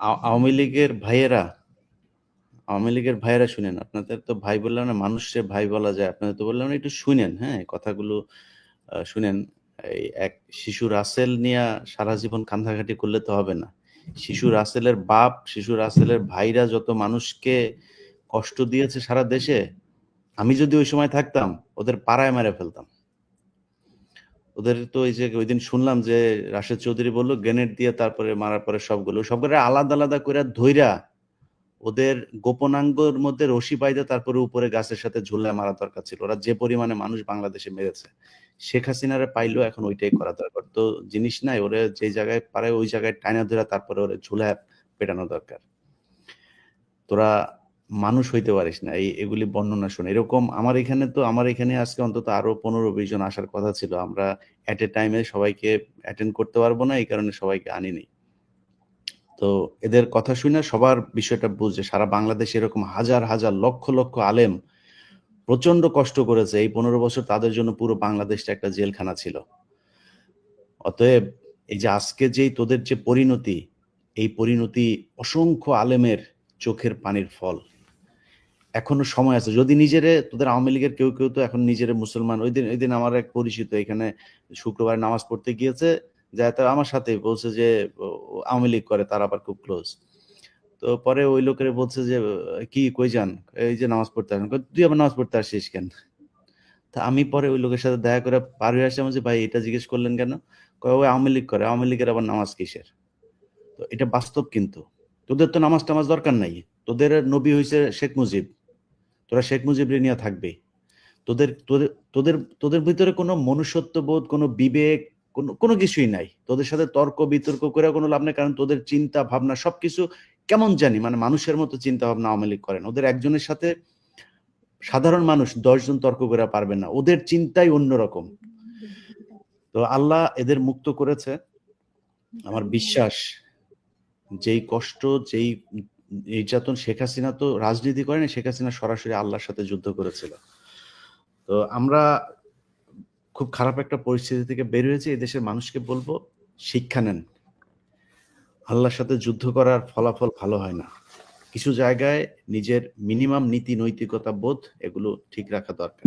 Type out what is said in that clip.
আওয়ামী লীগের ভাইয়েরা আওয়ামী লীগের ভাইয়েরা শুনেন, আপনাদের তো ভাই বললাম না, মানুষে ভাই বলা যায়, আপনাদের তো বললাম না, একটু শুনেন, হ্যাঁ কথাগুলো শুনেন। এই এক শিশু রাসেল নিয়ে সারা জীবন কান্দাকাটি করলে তো হবে না। শিশু রাসেলের বাপ, শিশু রাসেলের ভাইরা যত মানুষকে কষ্ট দিয়েছে সারা দেশে, আমি যদি ওই সময় থাকতাম ওদের পাড়ায় মেরে ফেলতাম। ওদের তো এই যে ওই দিন শুনলাম যে রাশেদ চৌধুরী বললো গ্রেনেড দিয়ে তারপরে মারার পরে সবগুলো আলাদা আলাদা করে ধইরা ওদের গোপনাঙ্গর মধ্যে রশি বাইদে তারপরে উপরে গাছের সাথে ঝুলায় মারা দরকার ছিল। ওরা যে পরিমাণে মানুষ বাংলাদেশে মেরেছে, শেখ হাসিনারে পাইলেও এখন ওইটাই করা দরকার। তো জিনিস নাই, ওরে যে জায়গায় পারে ওই জায়গায় টাইনা ধরে তারপরে ওরে ঝুলায় পেটানো দরকার। তোরা মানুষ হইতে পারিস না এগুলি বর্ণনা শুনে। এরকম আমার এখানে আজকে অন্তত আরো 15-20 জন আসার কথা ছিল। আমরা এট এ টাইমে সবাইকে অ্যাটেন্ড করতে পারবো না, এই কারণে সবাইকে আনিনি। তো এদের কথা শুনে সবার বিষয়টা বুঝে, সারা বাংলাদেশে এরকম হাজার হাজার লক্ষ লক্ষ আলেম প্রচন্ড কষ্ট করেছে। এই 15 বছর তাদের জন্য পুরো বাংলাদেশটা একটা জেলখানা ছিল। অতএব এই যে আজকে যেই তোদের যে পরিণতি, এই পরিণতি অসংখ্য আলেমের চোখের পানির ফল। এখনো সময় আছে যদি নিজেরে, তোদের আওয়ামী লীগের কেউ কেউ তো এখন নিজেরে মুসলমান, ওই দিন আমার এক পরিচিত এখানে শুক্রবার নামাজ পড়তে গিয়েছে, যা আমার সাথে বলছে যে আওয়ামী লীগ করে, তার আবার খুব ক্লোজ। তো পরে ওই লোকের বলছে যে কি কই যান, এই যে নামাজ পড়তে আসেন। তুই আবার নামাজ পড়তে আসছিস কেন? তা আমি পরে ওই লোকের সাথে দেখা করে পার হয়ে আসলাম যে ভাই এটা জিজ্ঞেস করলেন কেন? কয় ওই আওয়ামী লীগ করে, আওয়ামী লীগের আবার নামাজ কিসের? তো এটা বাস্তব, কিন্তু তোদের তো নামাজ টামাজ দরকার নাই। তোদের নবী হইছে শেখ মুজিব, তোরা শেখ মুজিবরে নিয়ে থাকবে। তোদের তোদের তোদের তোদের ভিতরে কোনো মনুষ্যত্ব বোধ, কোনো বিবেক, কোনো কিছুই নাই। তোদের সাথে তর্ক বিতর্ক করে কোনো লাভ নেই, কারণ তোদের চিন্তা ভাবনা সবকিছু কেমন জানি, মানে মানুষের মতো চিন্তা ভাবনা আওয়ামী লীগ করেন। ওদের একজনের সাথে সাধারণ মানুষ 10 জন তর্ক করে পারবেন না, ওদের চিন্তাই অন্যরকম। তো আল্লাহ এদের মুক্ত করেছে। আমার বিশ্বাস যেই কষ্ট, যেই নির্যাতন, শেখ হাসিনা তো রাজনীতি করেনি, শেখ হাসিনা সরাসরি আল্লাহর সাথে যুদ্ধ করেছিল। তো আমরা খুব খারাপ একটা পরিস্থিতি থেকে বের হয়েছে। এই দেশের মানুষকে বলবো, শিক্ষা নেন। আল্লাহর সাথে যুদ্ধ করার ফলাফল ভালো হয় না। কিছু জায়গায় নিজের মিনিমাম নীতি নৈতিকতা বোধ এগুলো ঠিক রাখা দরকার।